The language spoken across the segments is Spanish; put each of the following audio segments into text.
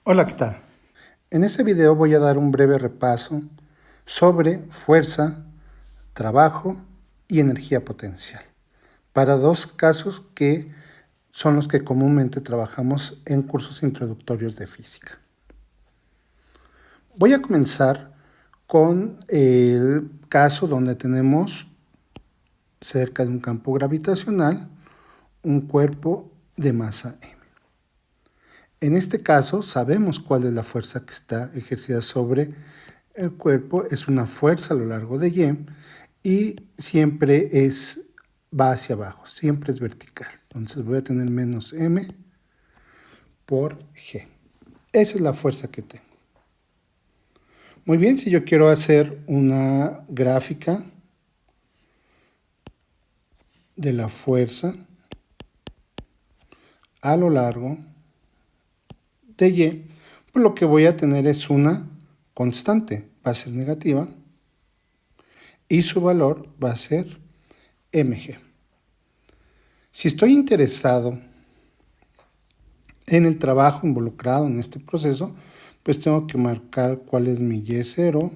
Hola, ¿qué tal? En este video voy a dar un breve repaso sobre fuerza, trabajo y energía potencial, para dos casos que son los que comúnmente trabajamos en cursos introductorios de física. Voy a comenzar con el caso donde tenemos cerca de un campo gravitacional un cuerpo de masa m. En este caso sabemos cuál es la fuerza que está ejercida sobre el cuerpo, es una fuerza a lo largo de y siempre va hacia abajo, siempre es vertical. Entonces voy a tener menos m por g. Esa es la fuerza que tengo. Muy bien, si yo quiero hacer una gráfica de la fuerza a lo largo de y, pues lo que voy a tener es una constante, va a ser negativa, y su valor va a ser mg. Si estoy interesado en el trabajo involucrado en este proceso, pues tengo que marcar cuál es mi y0,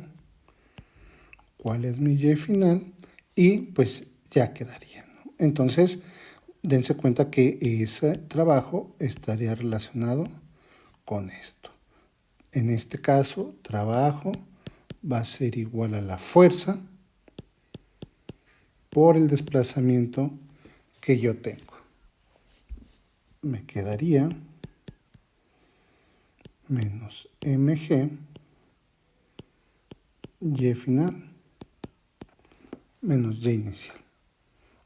cuál es mi y final, y pues ya quedaría, ¿no? Entonces, dense cuenta que ese trabajo estaría relacionado con esto. En este caso, trabajo va a ser igual a la fuerza por el desplazamiento que yo tengo. Me quedaría menos mg y final menos y inicial.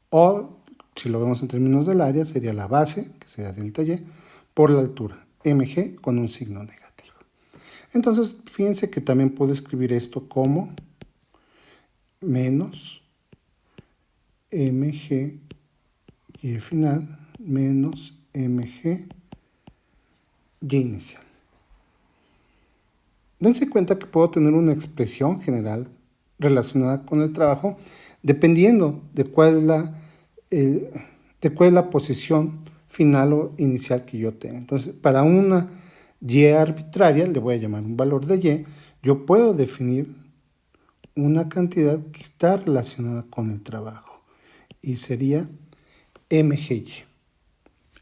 O, si lo vemos en términos del área, sería la base, que sería delta y, por la altura, mg con un signo negativo. Entonces, fíjense que también puedo escribir esto como menos mg y final menos mg y inicial. Dense cuenta que puedo tener una expresión general relacionada con el trabajo dependiendo de cuál es la posición final o inicial que yo tenga. Entonces, para una y arbitraria, le voy a llamar un valor de y, yo puedo definir una cantidad que está relacionada con el trabajo y sería mgy.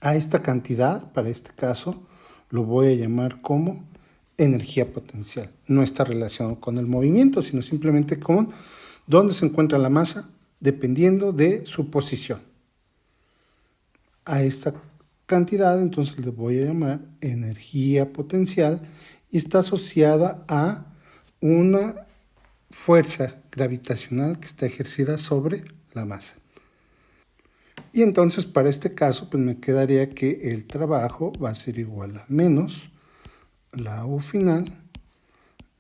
A esta cantidad, para este caso, lo voy a llamar como energía potencial. No está relacionado con el movimiento, sino simplemente con dónde se encuentra la masa dependiendo de su posición. A esta cantidad entonces le voy a llamar energía potencial y está asociada a una fuerza gravitacional que está ejercida sobre la masa. Y entonces para este caso pues me quedaría que el trabajo va a ser igual a menos la U final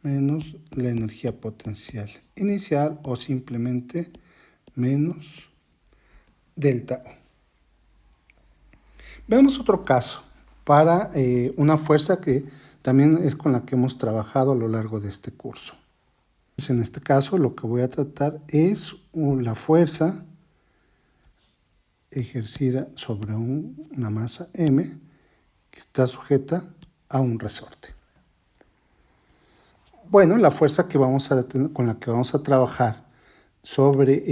menos la energía potencial inicial o simplemente menos delta U. Veamos otro caso para una fuerza que también es con la que hemos trabajado a lo largo de este curso. Entonces, en este caso lo que voy a tratar es la fuerza ejercida sobre una masa m que está sujeta a un resorte. Bueno, la fuerza que con la que vamos a trabajar sobre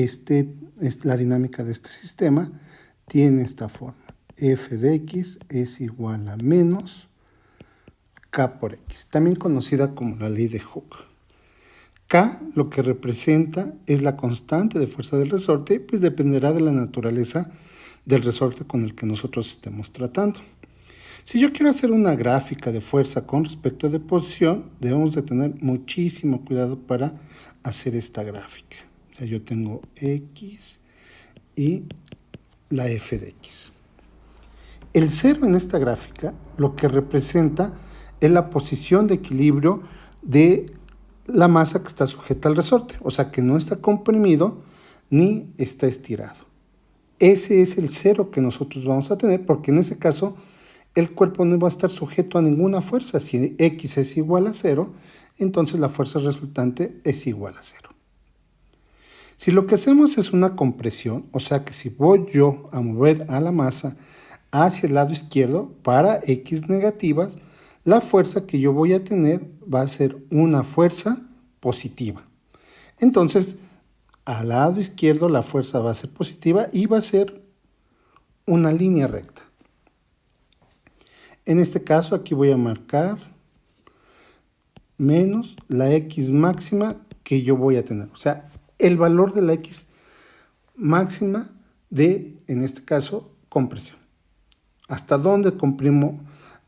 la dinámica de este sistema tiene esta forma. F de x es igual a menos K por x, también conocida como la ley de Hooke. K lo que representa es la constante de fuerza del resorte, pues dependerá de la naturaleza del resorte con el que nosotros estemos tratando. Si yo quiero hacer una gráfica de fuerza con respecto de posición, debemos de tener muchísimo cuidado para hacer esta gráfica. O sea, yo tengo x y la f de x. El 0 en esta gráfica lo que representa es la posición de equilibrio de la masa que está sujeta al resorte, o sea que no está comprimido ni está estirado. Ese es el 0 que nosotros vamos a tener, porque en ese caso el cuerpo no va a estar sujeto a ninguna fuerza. Si x es igual a 0, entonces la fuerza resultante es igual a 0. Si lo que hacemos es una compresión, o sea que si voy yo a mover a la masa hacia el lado izquierdo para x negativas, la fuerza que yo voy a tener va a ser una fuerza positiva. Entonces, al lado izquierdo la fuerza va a ser positiva y va a ser una línea recta. En este caso aquí voy a marcar menos la X máxima que yo voy a tener. O sea, el valor de la X máxima de, en este caso, compresión. Hasta dónde comprimo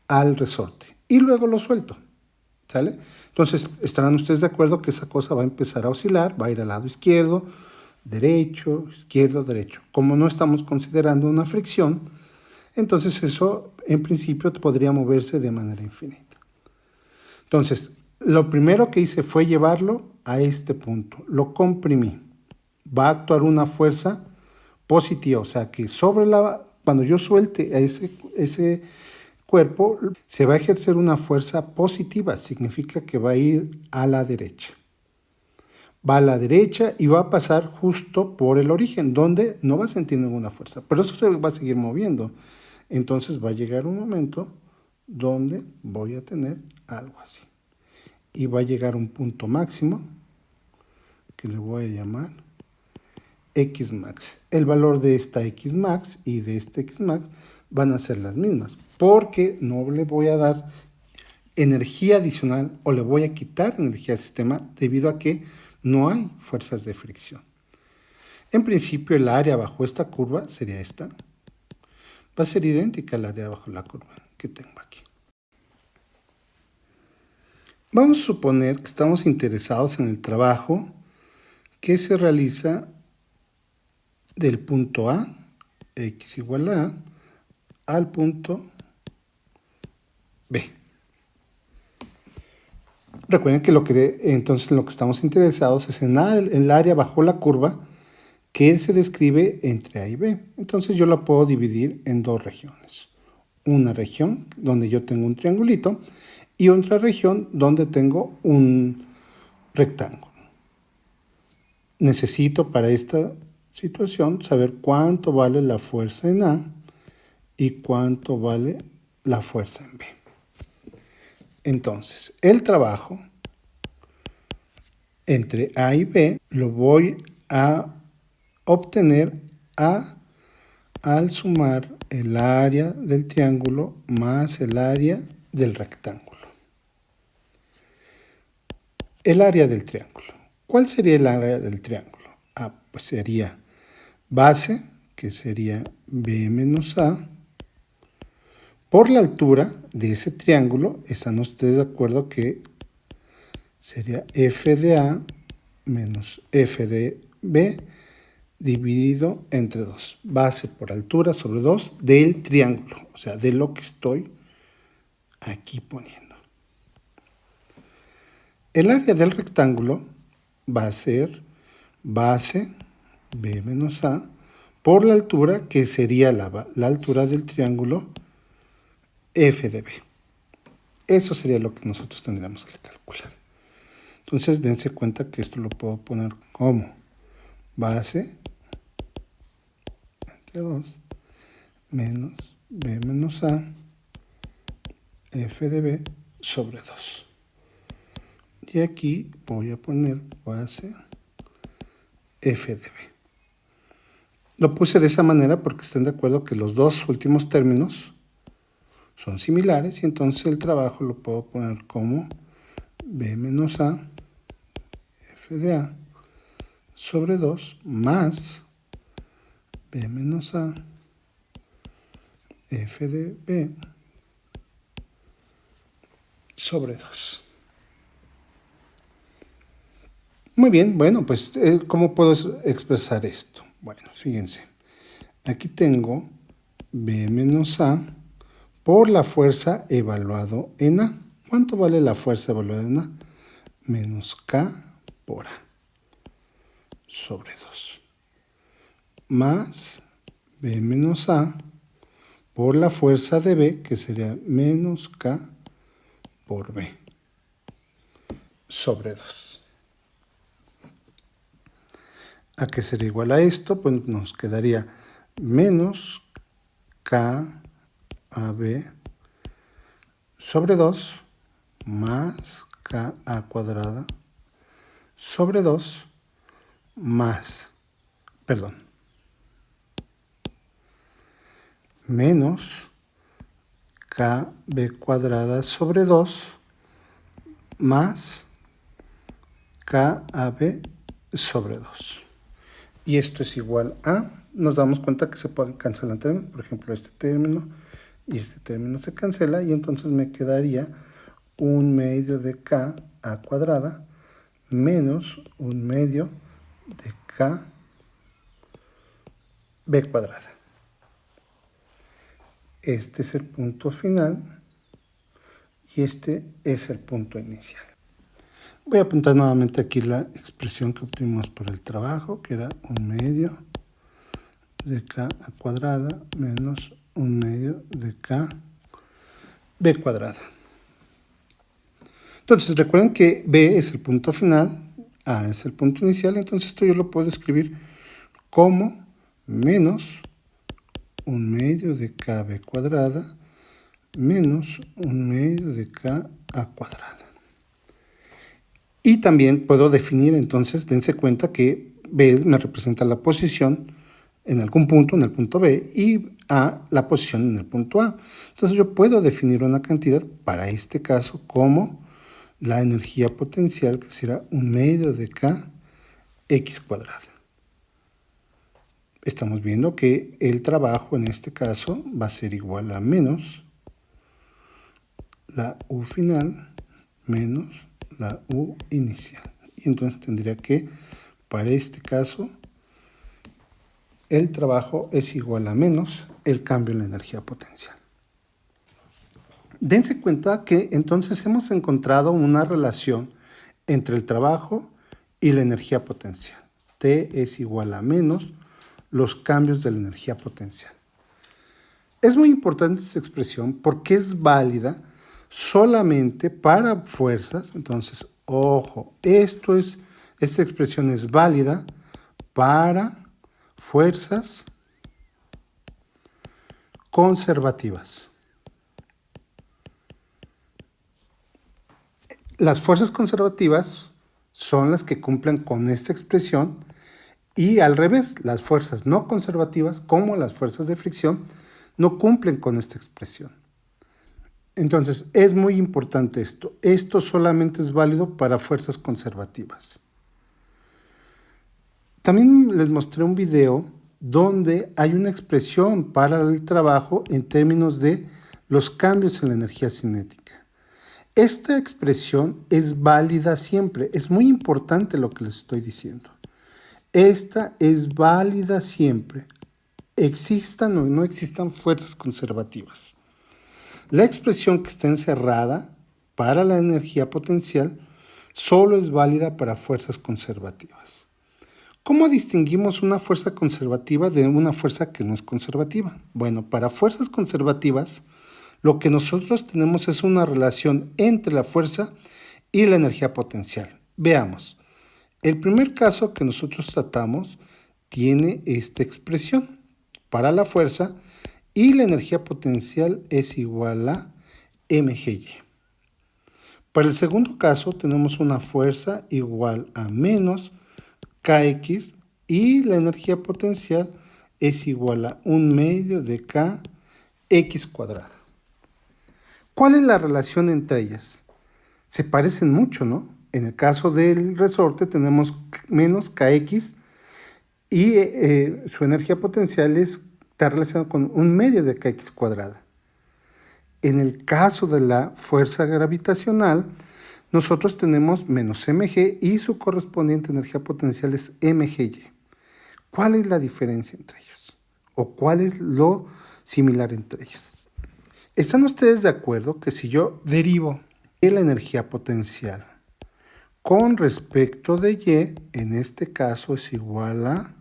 al resorte. Y luego lo suelto. ¿Sale? Entonces, estarán ustedes de acuerdo que esa cosa va a empezar a oscilar, va a ir al lado izquierdo, derecho, izquierdo, derecho. Como no estamos considerando una fricción, entonces eso en principio podría moverse de manera infinita. Entonces, lo primero que hice fue llevarlo a este punto. Lo comprimí. Va a actuar una fuerza positiva, o sea que cuando yo suelte a ese cuerpo, se va a ejercer una fuerza positiva, significa que va a ir a la derecha. Va a la derecha y va a pasar justo por el origen, donde no va a sentir ninguna fuerza, pero eso se va a seguir moviendo. Entonces va a llegar un momento donde voy a tener algo así. Y va a llegar un punto máximo, que le voy a llamar X max. El valor de esta X max y de este X max van a ser las mismas, porque no le voy a dar energía adicional o le voy a quitar energía al sistema debido a que no hay fuerzas de fricción. En principio el área bajo esta curva sería esta. Va a ser idéntica al área bajo la curva que tengo aquí. Vamos a suponer que estamos interesados en el trabajo que se realiza del punto A, X igual a, al punto B. Recuerden que entonces lo que estamos interesados es en el área bajo la curva que se describe entre A y B. Entonces yo la puedo dividir en dos regiones. Una región donde yo tengo un triangulito y otra región donde tengo un rectángulo. Necesito para esta situación saber cuánto vale la fuerza en A y cuánto vale la fuerza en B. Entonces, el trabajo entre A y B lo voy a obtener al sumar el área del triángulo más el área del rectángulo. El área del triángulo. ¿Cuál sería el área del triángulo? Pues sería base, que sería B menos A, por la altura de ese triángulo. ¿Están ustedes de acuerdo que sería F de A menos F de B dividido entre 2? Base por altura sobre 2 del triángulo, o sea, de lo que estoy aquí poniendo. El área del rectángulo va a ser base B menos A por la altura, que sería la altura del triángulo F de B. Eso sería lo que nosotros tendríamos que calcular. Entonces dense cuenta que esto lo puedo poner como base entre 2 menos B menos A F de B sobre 2. Y aquí voy a poner base F de B. Lo puse de esa manera porque estén de acuerdo que los dos últimos términos son similares y entonces el trabajo lo puedo poner como B menos A F de A sobre 2 más B menos A F de B sobre 2. Muy bien, bueno, pues ¿cómo puedo expresar esto? Bueno, fíjense, aquí tengo B menos A por la fuerza evaluado en A. ¿Cuánto vale la fuerza evaluada en A? Menos K por A sobre 2. Más B menos A por la fuerza de B, que sería menos K por B sobre 2. ¿A qué sería igual a esto? Pues nos quedaría menos K AB sobre 2 más Ka cuadrada sobre 2 más, menos KB cuadrada sobre 2 más KAB sobre 2. Y esto es igual a, nos damos cuenta que se pueden cancelar términos, por ejemplo, este término y este término se cancela y entonces me quedaría 1/2 de K a cuadrada menos 1/2 de K B cuadrada. Este es el punto final y este es el punto inicial. Voy a apuntar nuevamente aquí la expresión que obtuvimos por el trabajo, que era 1/2 de K a cuadrada menos 1/2 de K B cuadrada. Entonces recuerden que B es el punto final, A es el punto inicial, entonces esto yo lo puedo escribir como menos 1/2 de KB cuadrada menos 1/2 de K a cuadrada. Y también puedo definir, entonces, dense cuenta que B me representa la posición en algún punto, en el punto B, y A la posición en el punto A. Entonces yo puedo definir una cantidad, para este caso, como la energía potencial, que será 1/2 de K X cuadrada. Estamos viendo que el trabajo en este caso va a ser igual a menos la U final menos la U inicial. Y entonces tendría que, para este caso, el trabajo es igual a menos el cambio en la energía potencial. Dense cuenta que entonces hemos encontrado una relación entre el trabajo y la energía potencial. T es igual a menos los cambios de la energía potencial. Es muy importante esta expresión porque es válida solamente para fuerzas. Entonces, ojo, esta expresión es válida para fuerzas conservativas. Las fuerzas conservativas son las que cumplen con esta expresión y al revés, las fuerzas no conservativas, como las fuerzas de fricción, no cumplen con esta expresión. Entonces, es muy importante esto. Esto solamente es válido para fuerzas conservativas. También les mostré un video donde hay una expresión para el trabajo en términos de los cambios en la energía cinética. Esta expresión es válida siempre. Es muy importante lo que les estoy diciendo. Esta es válida siempre, existan o no existan fuerzas conservativas. La expresión que está encerrada para la energía potencial solo es válida para fuerzas conservativas. ¿Cómo distinguimos una fuerza conservativa de una fuerza que no es conservativa? Bueno, para fuerzas conservativas, lo que nosotros tenemos es una relación entre la fuerza y la energía potencial. Veamos. El primer caso que nosotros tratamos tiene esta expresión para la fuerza y la energía potencial es igual a mgy. Para el segundo caso tenemos una fuerza igual a menos kx y la energía potencial es igual a 1/2 de k x cuadrada. ¿Cuál es la relación entre ellas? Se parecen mucho, ¿no? En el caso del resorte tenemos menos kx y su energía potencial está relacionada con 1/2 de kx cuadrada. En el caso de la fuerza gravitacional, nosotros tenemos menos mg y su correspondiente energía potencial es mgy. ¿Cuál es la diferencia entre ellos? ¿O cuál es lo similar entre ellos? ¿Están ustedes de acuerdo que si yo derivo la energía potencial con respecto de y, en este caso es igual a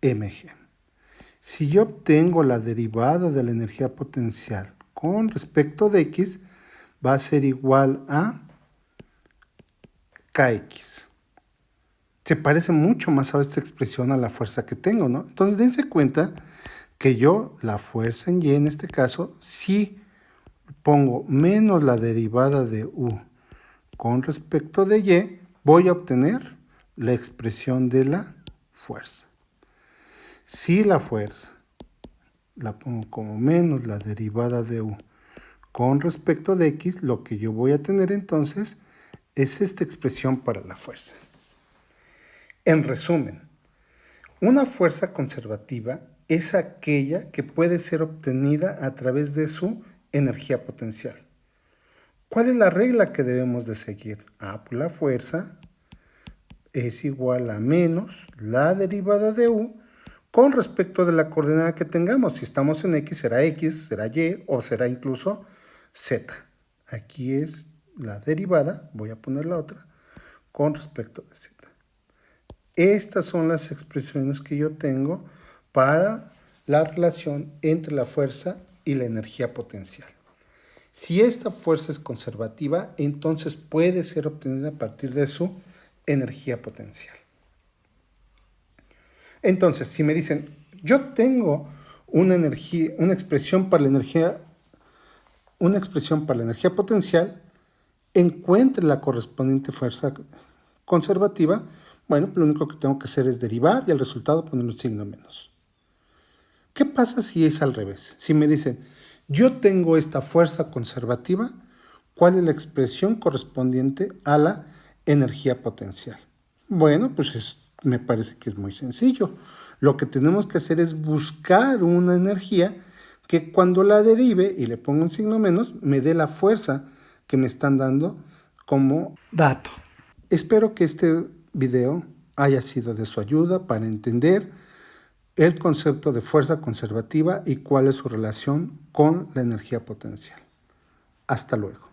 mg? Si yo obtengo la derivada de la energía potencial con respecto de x, va a ser igual a kx. Se parece mucho más a esta expresión a la fuerza que tengo, ¿no? Entonces dense cuenta que yo, la fuerza en y en este caso, sí pongo menos la derivada de U con respecto de Y, voy a obtener la expresión de la fuerza. Si la fuerza la pongo como menos la derivada de U con respecto de X, lo que yo voy a tener entonces es esta expresión para la fuerza. En resumen, una fuerza conservativa es aquella que puede ser obtenida a través de su energía potencial. ¿Cuál es la regla que debemos de seguir? Pues la fuerza es igual a menos la derivada de U con respecto de la coordenada que tengamos. Si estamos en X, será Y o será incluso Z. Aquí es la derivada, voy a poner la otra, con respecto de Z. Estas son las expresiones que yo tengo para la relación entre la fuerza y la energía potencial. Si esta fuerza es conservativa, entonces puede ser obtenida a partir de su energía potencial. Entonces, si me dicen, yo tengo una expresión para la energía potencial, encuentre la correspondiente fuerza conservativa, bueno, lo único que tengo que hacer es derivar y al resultado poner un signo menos. ¿Qué pasa si es al revés? Si me dicen, yo tengo esta fuerza conservativa, ¿cuál es la expresión correspondiente a la energía potencial? Bueno, pues me parece que es muy sencillo. Lo que tenemos que hacer es buscar una energía que cuando la derive y le pongo un signo menos, me dé la fuerza que me están dando como dato. Espero que este video haya sido de su ayuda para entender el concepto de fuerza conservativa y cuál es su relación con la energía potencial. Hasta luego.